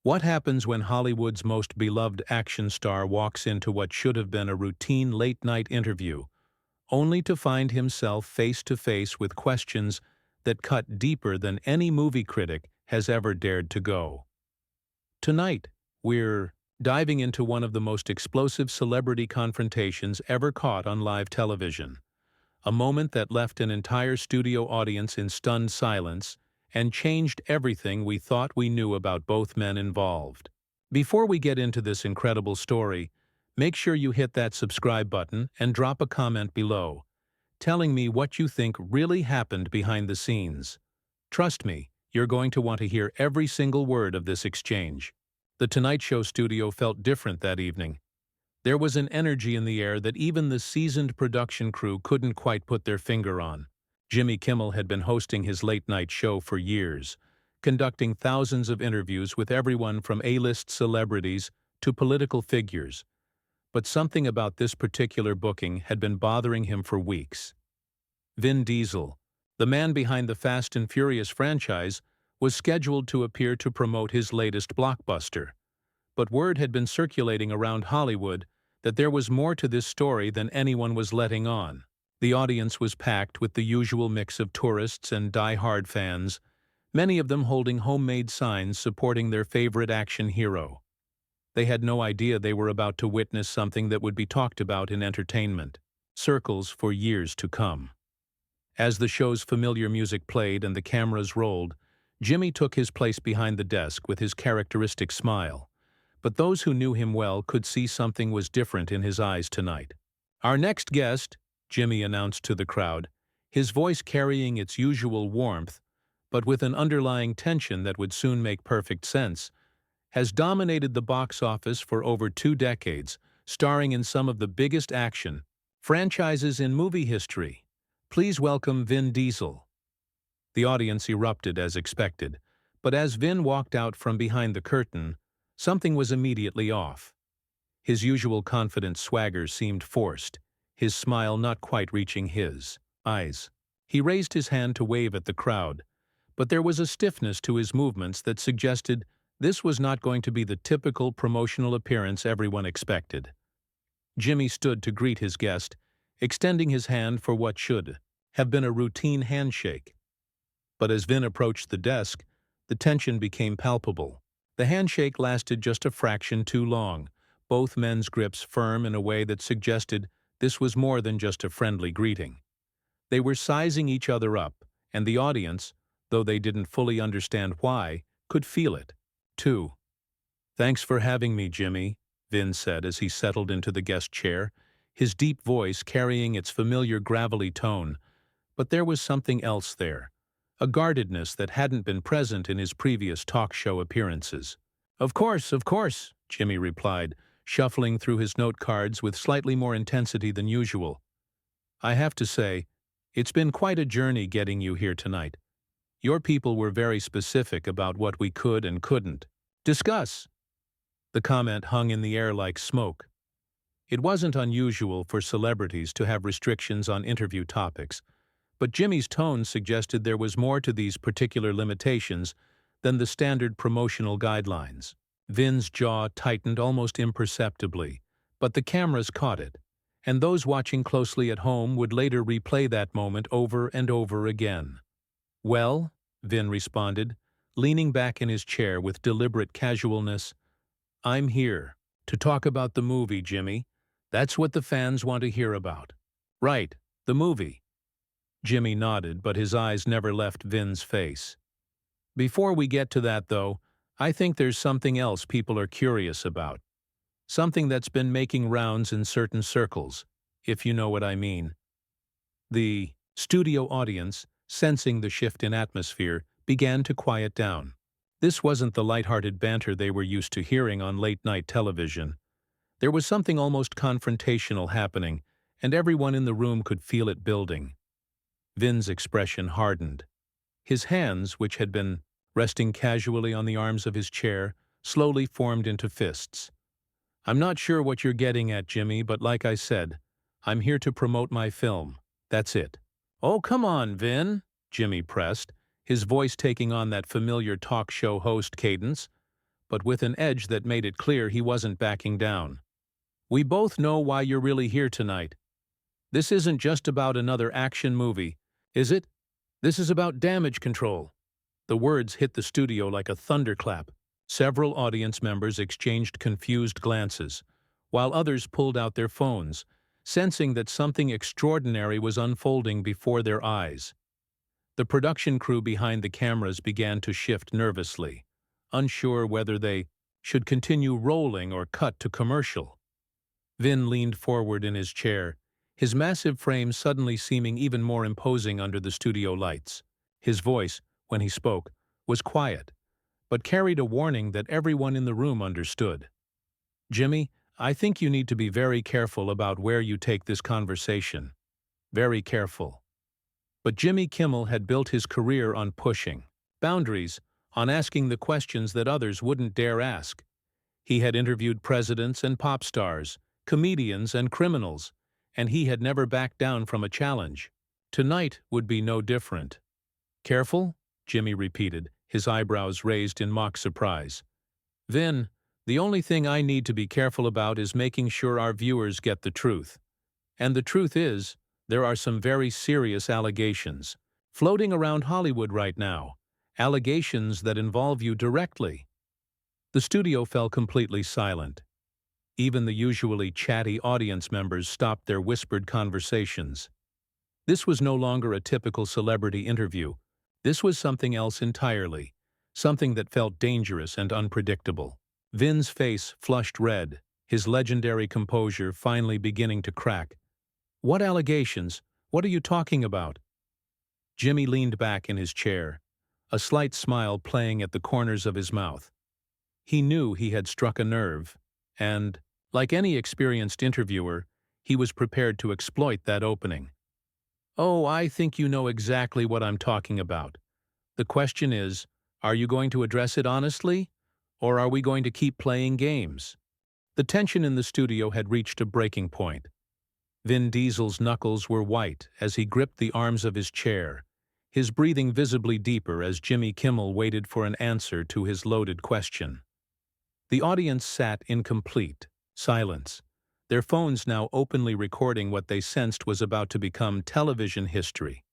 What happens when Hollywood's most beloved action star walks into what should have been a routine late-night interview, only to find himself face-to-face with questions that cut deeper than any movie critic has ever dared to go? Tonight, we're diving into one of the most explosive celebrity confrontations ever caught on live television, a moment that left an entire studio audience in stunned silence and changed everything we thought we knew about both men involved. Before we get into this incredible story, make sure you hit that subscribe button and drop a comment below, telling me what you think really happened behind the scenes. Trust me, you're going to want to hear every single word of this exchange. The Tonight Show studio felt different that evening. There was an energy in the air that even the seasoned production crew couldn't quite put their finger on. Jimmy Kimmel had been hosting his late-night show for years, conducting thousands of interviews with everyone from A-list celebrities to political figures. But something about this particular booking had been bothering him for weeks. Vin Diesel, the man behind the Fast and Furious franchise, was scheduled to appear to promote his latest blockbuster. But word had been circulating around Hollywood that there was more to this story than anyone was letting on. The audience was packed with the usual mix of tourists and die-hard fans, many of them holding homemade signs supporting their favorite action hero. They had no idea they were about to witness something that would be talked about in entertainment circles for years to come. As the show's familiar music played and the cameras rolled, Jimmy took his place behind the desk with his characteristic smile. But those who knew him well could see something was different in his eyes tonight. "Our next guest," Jimmy announced to the crowd, his voice carrying its usual warmth, but with an underlying tension that would soon make perfect sense, "has dominated the box office for over 2 decades, starring in some of the biggest action franchises in movie history. Please welcome Vin Diesel." The audience erupted as expected, but as Vin walked out from behind the curtain, something was immediately off. His usual confident swagger seemed forced, his smile not quite reaching his eyes. He raised his hand to wave at the crowd, but there was a stiffness to his movements that suggested this was not going to be the typical promotional appearance everyone expected. Jimmy stood to greet his guest, extending his hand for what should have been a routine handshake. But as Vin approached the desk, the tension became palpable. The handshake lasted just a fraction too long, both men's grips firm in a way that suggested this was more than just a friendly greeting. They were sizing each other up, and the audience, though they didn't fully understand why, could feel it, too. "Thanks for having me, Jimmy," Vin said as he settled into the guest chair, his deep voice carrying its familiar gravelly tone. But there was something else there, a guardedness that hadn't been present in his previous talk show appearances. Of course," Jimmy replied, shuffling through his note cards with slightly more intensity than usual. "I have to say, it's been quite a journey getting you here tonight. Your people were very specific about what we could and couldn't discuss." The comment hung in the air like smoke. It wasn't unusual for celebrities to have restrictions on interview topics, but Jimmy's tone suggested there was more to these particular limitations than the standard promotional guidelines. Vin's jaw tightened almost imperceptibly, but the cameras caught it, and those watching closely at home would later replay that moment over and over again. "Well," Vin responded, leaning back in his chair with deliberate casualness, "I'm here to talk about the movie, Jimmy. That's what the fans want to hear about." "Right, the movie." Jimmy nodded, but his eyes never left Vin's face. "Before we get to that, though, I think there's something else people are curious about. Something that's been making rounds in certain circles, if you know what I mean." The studio audience, sensing the shift in atmosphere, began to quiet down. This wasn't the lighthearted banter they were used to hearing on late-night television. There was something almost confrontational happening, and everyone in the room could feel it building. Vin's expression hardened. His hands, which had been resting casually on the arms of his chair, slowly formed into fists. "I'm not sure what you're getting at, Jimmy, but like I said, I'm here to promote my film. That's it." "Oh, come on, Vin," Jimmy pressed, his voice taking on that familiar talk show host cadence. but with an edge that made it clear he wasn't backing down. "We both know why you're really here tonight. This isn't just about another action movie, is it? This is about damage control." The words hit the studio like a thunderclap. Several audience members exchanged confused glances, while others pulled out their phones, sensing that something extraordinary was unfolding before their eyes. The production crew behind the cameras began to shift nervously, unsure whether they should continue rolling or cut to commercial. Vin leaned forward in his chair, his massive frame suddenly seeming even more imposing under the studio lights. His voice, when he spoke, was quiet, but carried a warning that everyone in the room understood. "Jimmy, I think you need to be very careful about where you take this conversation. Very careful." But Jimmy Kimmel had built his career on pushing boundaries, on asking the questions that others wouldn't dare ask. He had interviewed presidents and pop stars, comedians and criminals, and he had never backed down from a challenge. Tonight would be no different. "Careful?" Jimmy repeated, his eyebrows raised in mock surprise. "Vin, the only thing I need to be careful about is making sure our viewers get the truth. And the truth is, there are some very serious allegations floating around Hollywood right now, allegations that involve you directly." The studio fell completely silent. Even the usually chatty audience members stopped their whispered conversations. This was no longer a typical celebrity interview. This was something else entirely, something that felt dangerous and unpredictable. Vin's face flushed red, his legendary composure finally beginning to crack. "What allegations? What are you talking about?" Jimmy leaned back in his chair, a slight smile playing at the corners of his mouth. He knew he had struck a nerve, and, like any experienced interviewer, he was prepared to exploit that opening. "Oh, I think you know exactly what I'm talking about. The question is, are you going to address it honestly, or are we going to keep playing games?" The tension in the studio had reached a breaking point. Vin Diesel's knuckles were white as he gripped the arms of his chair, his breathing visibly deeper as Jimmy Kimmel waited for an answer to his loaded question. The audience sat in complete silence, their phones now openly recording what they sensed was about to become television history.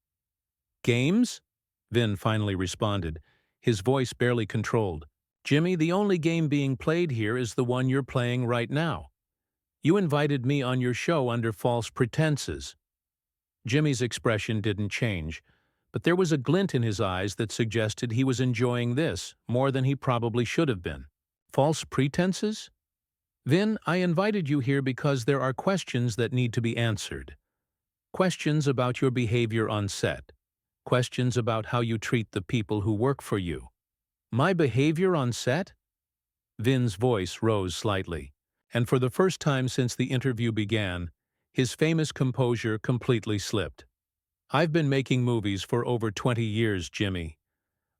"Games?" Vin finally responded, his voice barely controlled. "Jimmy, the only game being played here is the one you're playing right now. You invited me on your show under false pretenses." Jimmy's expression didn't change, but there was a glint in his eyes that suggested he was enjoying this more than he probably should have been. "False pretenses? Vin, I invited you here because there are questions that need to be answered. Questions about your behavior on set. Questions about how you treat the people who work for you." "My behavior on set?" Vin's voice rose slightly, and for the first time since the interview began, his famous composure completely slipped. "I've been making movies for over 20 years, Jimmy.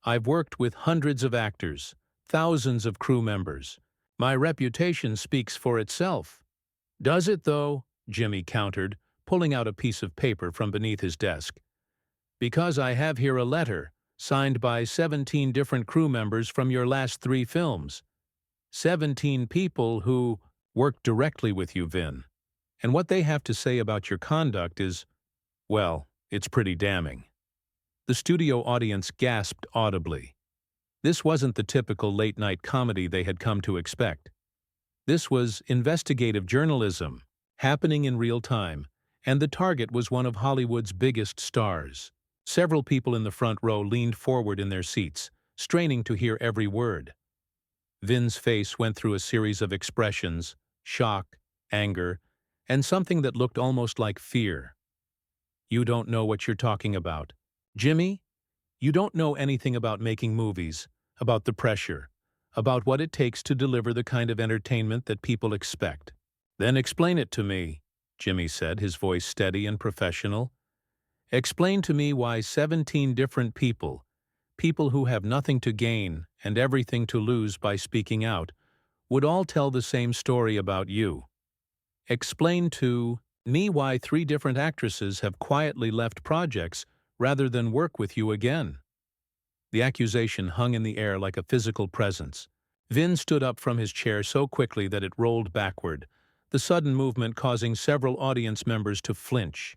I've worked with hundreds of actors, thousands of crew members. My reputation speaks for itself." "Does it, though?" Jimmy countered, pulling out a piece of paper from beneath his desk. "Because I have here a letter, signed by 17 different crew members from your last 3 films. 17 people who worked directly with you, Vin. And what they have to say about your conduct is, well, it's pretty damning." The studio audience gasped audibly. This wasn't the typical late-night comedy they had come to expect. This was investigative journalism, happening in real time, and the target was one of Hollywood's biggest stars. Several people in the front row leaned forward in their seats, straining to hear every word. Vin's face went through a series of expressions: shock, anger, and something that looked almost like fear. "You don't know what you're talking about. Jimmy, you don't know anything about making movies, about the pressure, about what it takes to deliver the kind of entertainment that people expect." "Then explain it to me," Jimmy said, his voice steady and professional. "Explain to me why 17 different people who have nothing to gain and everything to lose by speaking out, would all tell the same story about you. Explain to me why 3 different actresses have quietly left projects rather than work with you again." The accusation hung in the air like a physical presence. Vin stood up from his chair so quickly that it rolled backward, the sudden movement causing several audience members to flinch.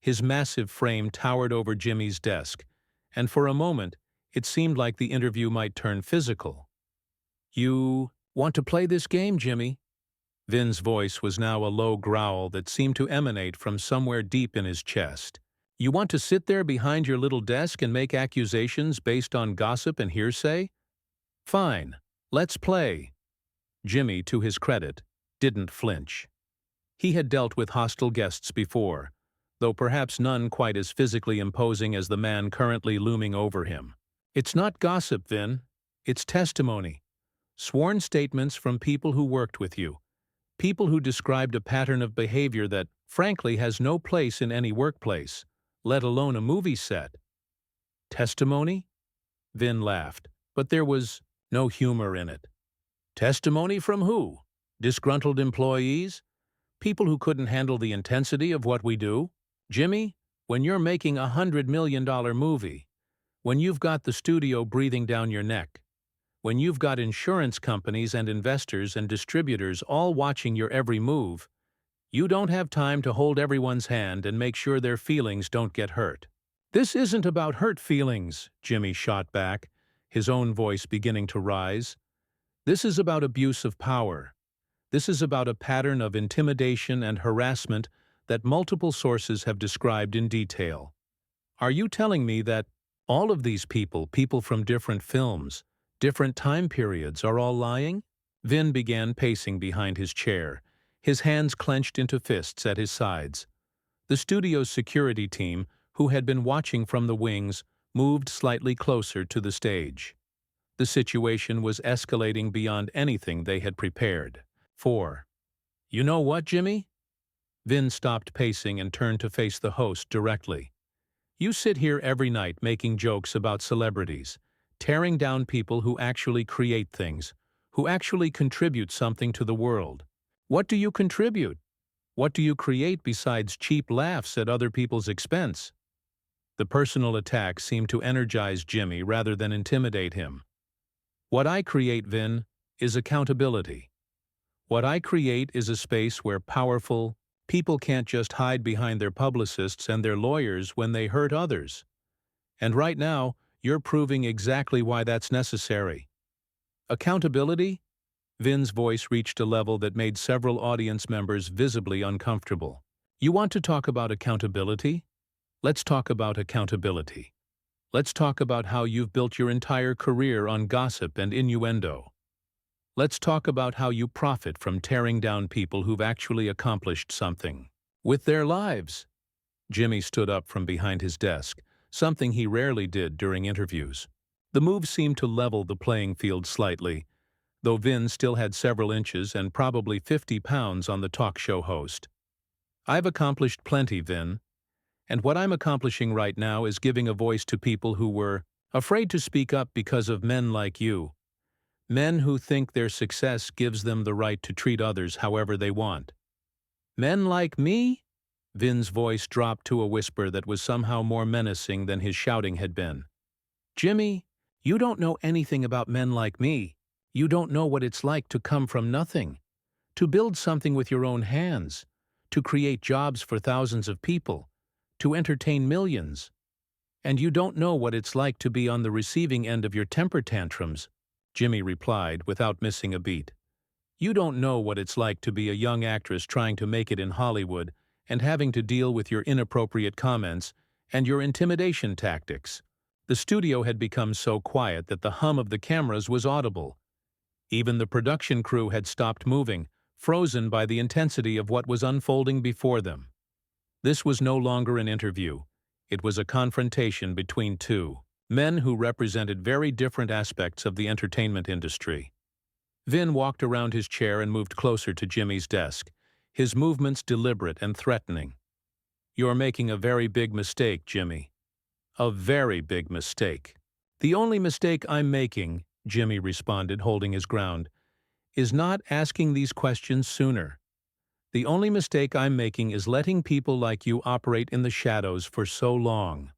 His massive frame towered over Jimmy's desk, and for a moment, it seemed like the interview might turn physical. "You want to play this game, Jimmy?" Vin's voice was now a low growl that seemed to emanate from somewhere deep in his chest. "You want to sit there behind your little desk and make accusations based on gossip and hearsay? Fine, let's play." Jimmy, to his credit, didn't flinch. He had dealt with hostile guests before, though perhaps none quite as physically imposing as the man currently looming over him. "It's not gossip, Vin. It's testimony. Sworn statements from people who worked with you. People who described a pattern of behavior that, frankly, has no place in any workplace, let alone a movie set." "Testimony?" Vin laughed, but there was no humor in it. "Testimony from who? Disgruntled employees? People who couldn't handle the intensity of what we do? Jimmy, when you're making a $100 million movie, when you've got the studio breathing down your neck, when you've got insurance companies and investors and distributors all watching your every move, you don't have time to hold everyone's hand and make sure their feelings don't get hurt." "This isn't about hurt feelings," Jimmy shot back, his own voice beginning to rise. "This is about abuse of power. This is about a pattern of intimidation and harassment that multiple sources have described in detail. Are you telling me that all of these people from different films, different time periods, are all lying?" Vin began pacing behind his chair, his hands clenched into fists at his sides. The studio's security team, who had been watching from the wings, moved slightly closer to the stage. The situation was escalating beyond anything they had prepared for. "You know what, Jimmy?" Vin stopped pacing and turned to face the host directly. "You sit here every night making jokes about celebrities, tearing down people who actually create things, who actually contribute something to the world. What do you contribute? What do you create besides cheap laughs at other people's expense?" The personal attack seemed to energize Jimmy rather than intimidate him. "What I create, Vin, is accountability. What I create is a space where powerful people can't just hide behind their publicists and their lawyers when they hurt others. And right now, you're proving exactly why that's necessary." "Accountability?" Vin's voice reached a level that made several audience members visibly uncomfortable. "You want to talk about accountability? Let's talk about accountability. Let's talk about how you've built your entire career on gossip and innuendo. Let's talk about how you profit from tearing down people who've actually accomplished something with their lives." Jimmy stood up from behind his desk, something he rarely did during interviews. The move seemed to level the playing field slightly, though Vin still had several inches and probably 50 pounds on the talk show host. "I've accomplished plenty, Vin. And what I'm accomplishing right now is giving a voice to people who were afraid to speak up because of men like you. Men who think their success gives them the right to treat others however they want." "Men like me?" Vin's voice dropped to a whisper that was somehow more menacing than his shouting had been. "Jimmy, you don't know anything about men like me. You don't know what it's like to come from nothing, to build something with your own hands, to create jobs for thousands of people, to entertain millions. And you don't know what it's like to be on the receiving end of your temper tantrums," Jimmy replied without missing a beat. "You don't know what it's like to be a young actress trying to make it in Hollywood and having to deal with your inappropriate comments and your intimidation tactics." The studio had become so quiet that the hum of the cameras was audible. Even the production crew had stopped moving, frozen by the intensity of what was unfolding before them. This was no longer an interview. It was a confrontation between two men who represented very different aspects of the entertainment industry. Vin walked around his chair and moved closer to Jimmy's desk, his movements deliberate and threatening. "You're making a very big mistake, Jimmy. A very big mistake." "The only mistake I'm making," Jimmy responded, holding his ground, "is not asking these questions sooner. The only mistake I'm making is letting people like you operate in the shadows for so long."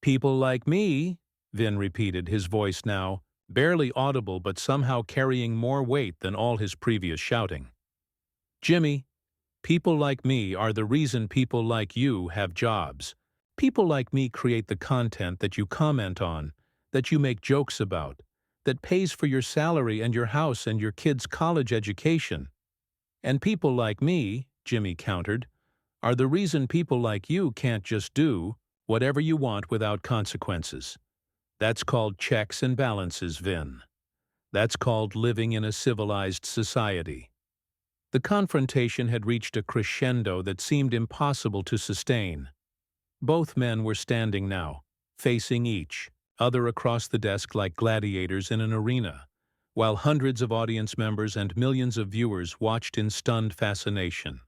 "People like me?" Vin repeated, his voice now barely audible but somehow carrying more weight than all his previous shouting. Jimmy, people like me are the reason people like you have jobs. People like me create the content that you comment on, that you make jokes about, that pays for your salary and your house and your kids' college education. And people like me, Jimmy countered, are the reason people like you can't just do whatever you want without consequences. That's called checks and balances, Vin. That's called living in a civilized society. The confrontation had reached a crescendo that seemed impossible to sustain. Both men were standing now, facing each other across the desk like gladiators in an arena, while hundreds of audience members and millions of viewers watched in stunned fascination.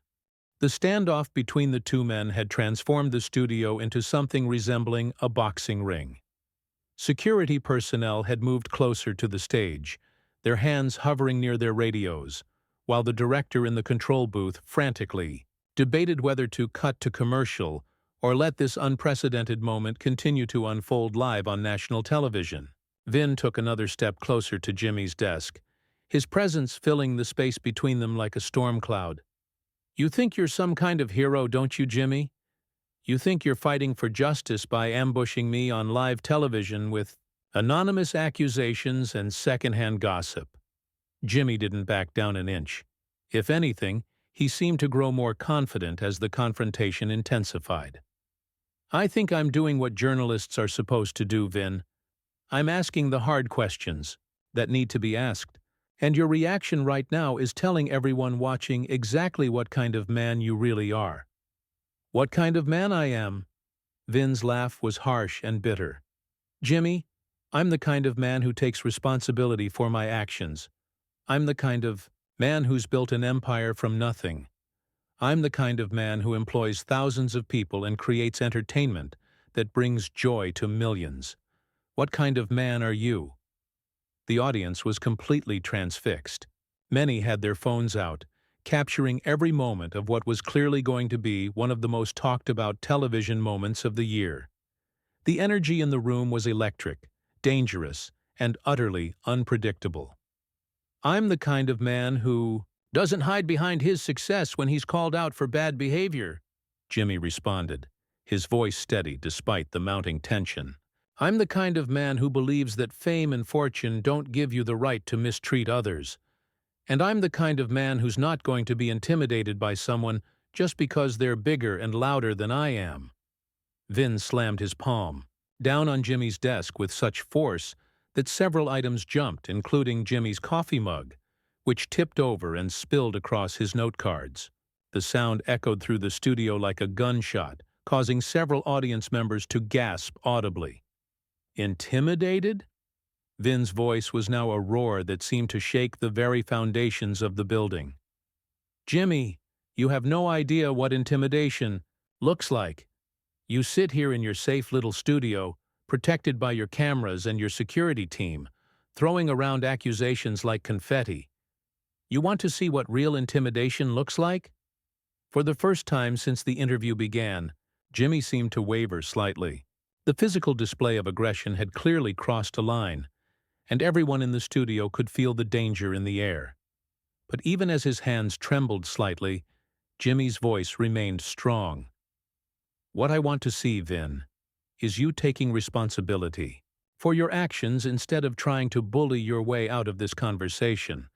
The standoff between the two men had transformed the studio into something resembling a boxing ring. Security personnel had moved closer to the stage, their hands hovering near their radios, while the director in the control booth frantically debated whether to cut to commercial or let this unprecedented moment continue to unfold live on national television. Vin took another step closer to Jimmy's desk, his presence filling the space between them like a storm cloud. "You think you're some kind of hero, don't you, Jimmy? You think you're fighting for justice by ambushing me on live television with anonymous accusations and secondhand gossip." Jimmy didn't back down an inch. If anything, he seemed to grow more confident as the confrontation intensified. "I think I'm doing what journalists are supposed to do, Vin. I'm asking the hard questions that need to be asked. And your reaction right now is telling everyone watching exactly what kind of man you really are." "What kind of man I am?" Vin's laugh was harsh and bitter. "Jimmy, I'm the kind of man who takes responsibility for my actions. I'm the kind of man who's built an empire from nothing. I'm the kind of man who employs thousands of people and creates entertainment that brings joy to millions. What kind of man are you?" The audience was completely transfixed. Many had their phones out, capturing every moment of what was clearly going to be one of the most talked-about television moments of the year. The energy in the room was electric, dangerous, and utterly unpredictable. "I'm the kind of man who doesn't hide behind his success when he's called out for bad behavior," Jimmy responded, his voice steady despite the mounting tension. "I'm the kind of man who believes that fame and fortune don't give you the right to mistreat others. And I'm the kind of man who's not going to be intimidated by someone just because they're bigger and louder than I am." Vin slammed his palm down on Jimmy's desk with such force that several items jumped, including Jimmy's coffee mug, which tipped over and spilled across his note cards. The sound echoed through the studio like a gunshot, causing several audience members to gasp audibly. "Intimidated?" Vin's voice was now a roar that seemed to shake the very foundations of the building. "Jimmy, you have no idea what intimidation looks like. You sit here in your safe little studio, protected by your cameras and your security team, throwing around accusations like confetti. You want to see what real intimidation looks like?" For the first time since the interview began, Jimmy seemed to waver slightly. The physical display of aggression had clearly crossed a line, and everyone in the studio could feel the danger in the air. But even as his hands trembled slightly, Jimmy's voice remained strong. "What I want to see, Vin, is you taking responsibility for your actions instead of trying to bully your way out of this conversation.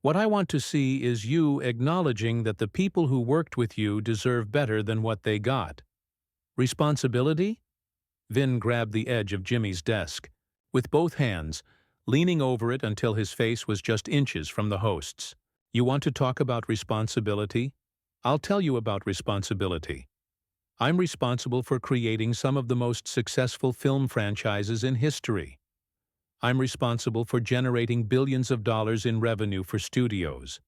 What I want to see is you acknowledging that the people who worked with you deserve better than what they got." "Responsibility?" Vin grabbed the edge of Jimmy's desk, with both hands, leaning over it until his face was just inches from the host's. "You want to talk about responsibility? I'll tell you about responsibility. I'm responsible for creating some of the most successful film franchises in history. I'm responsible for generating billions of dollars in revenue for studios.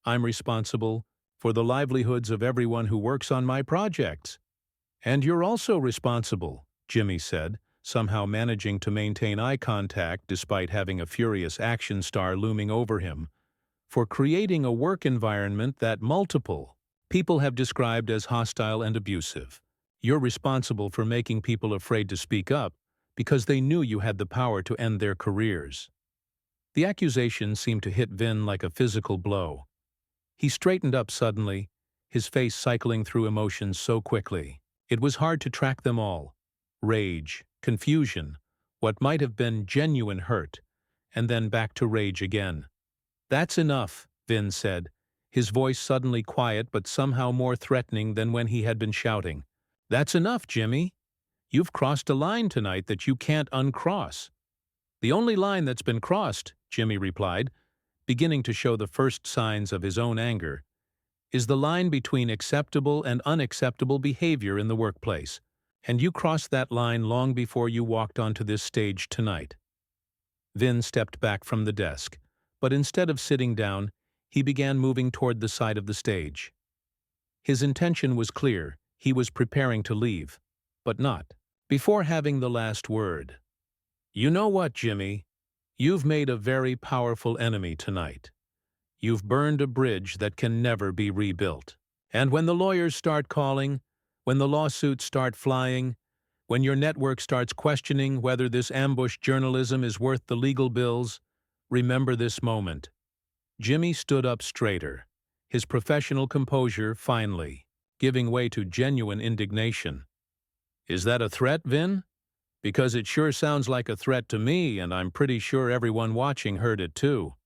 I'm responsible for the livelihoods of everyone who works on my projects." "And you're also responsible," Jimmy said, somehow managing to maintain eye contact despite having a furious action star looming over him, "for creating a work environment that multiple people have described as hostile and abusive. You're responsible for making people afraid to speak up, because they knew you had the power to end their careers. The accusation seemed to hit Vin like a physical blow. He straightened up suddenly, his face cycling through emotions so quickly. It was hard to track them all. Rage, confusion, what might have been genuine hurt, and then back to rage again. "That's enough," Vin said, his voice suddenly quiet but somehow more threatening than when he had been shouting. "That's enough, Jimmy. You've crossed a line tonight that you can't uncross." "The only line that's been crossed," Jimmy replied, beginning to show the first signs of his own anger, "is the line between acceptable and unacceptable behavior in the workplace. And you crossed that line long before you walked onto this stage tonight." Vin stepped back from the desk, but instead of sitting down, he began moving toward the side of the stage. His intention was clear. He was preparing to leave, but not before having the last word. "You know what, Jimmy? You've made a very powerful enemy tonight. You've burned a bridge that can never be rebuilt. And when the lawyers start calling, when the lawsuits start flying, when your network starts questioning whether this ambush journalism is worth the legal bills, remember this moment." Jimmy stood up straighter, his professional composure finally giving way to genuine indignation. "Is that a threat, Vin? Because it sure sounds like a threat to me, and I'm pretty sure everyone watching heard it too."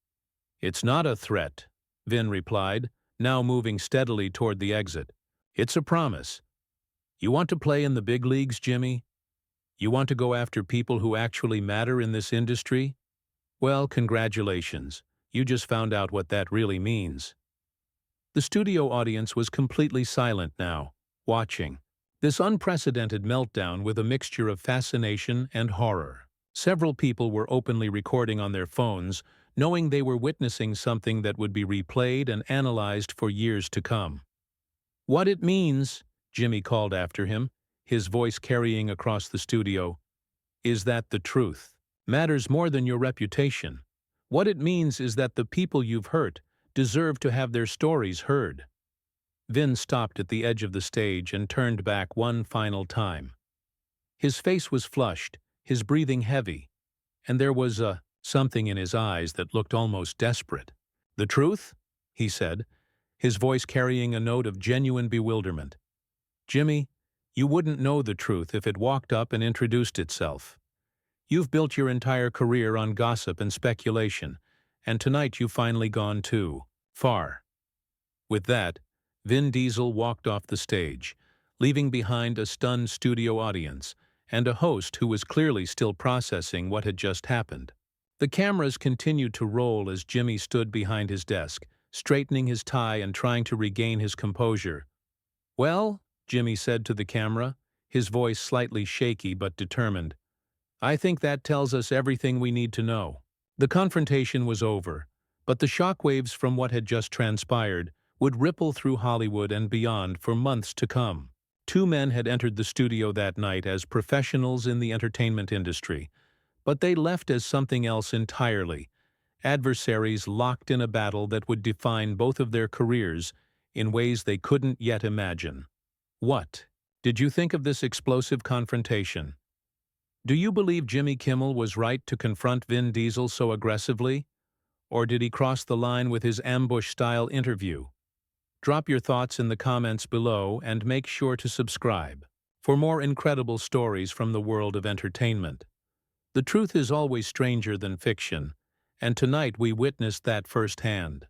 "It's not a threat," Vin replied, now moving steadily toward the exit. "It's a promise. You want to play in the big leagues, Jimmy? You want to go after people who actually matter in this industry? Well, congratulations. You just found out what that really means." The studio audience was completely silent now, watching this unprecedented meltdown with a mixture of fascination and horror. Several people were openly recording on their phones, knowing they were witnessing something that would be replayed and analyzed for years to come. "What it means," Jimmy called after him, his voice carrying across the studio, "is that the truth matters more than your reputation. What it means is that the people you've hurt deserve to have their stories heard." Vin stopped at the edge of the stage and turned back one final time. His face was flushed, his breathing heavy, and there was something in his eyes that looked almost desperate. "The truth?" he said, his voice carrying a note of genuine bewilderment. "Jimmy, you wouldn't know the truth if it walked up and introduced itself. You've built your entire career on gossip and speculation, and tonight you've finally gone too far." With that, Vin Diesel walked off the stage, leaving behind a stunned studio audience and a host who was clearly still processing what had just happened. The cameras continued to roll as Jimmy stood behind his desk, straightening his tie and trying to regain his composure. "Well," Jimmy said to the camera, his voice slightly shaky but determined, "I think that tells us everything we need to know." The confrontation was over, but the shockwaves from what had just transpired would ripple through Hollywood and beyond for months to come. Two men had entered the studio that night as professionals in the entertainment industry, but they left as something else entirely, adversaries locked in a battle that would define both of their careers in ways they couldn't yet imagine. What did you think of this explosive confrontation? Do you believe Jimmy Kimmel was right to confront Vin Diesel so aggressively? Or did he cross the line with his ambush-style interview? Drop your thoughts in the comments below and make sure to subscribe for more incredible stories from the world of entertainment. The truth is always stranger than fiction, and tonight we witnessed that firsthand.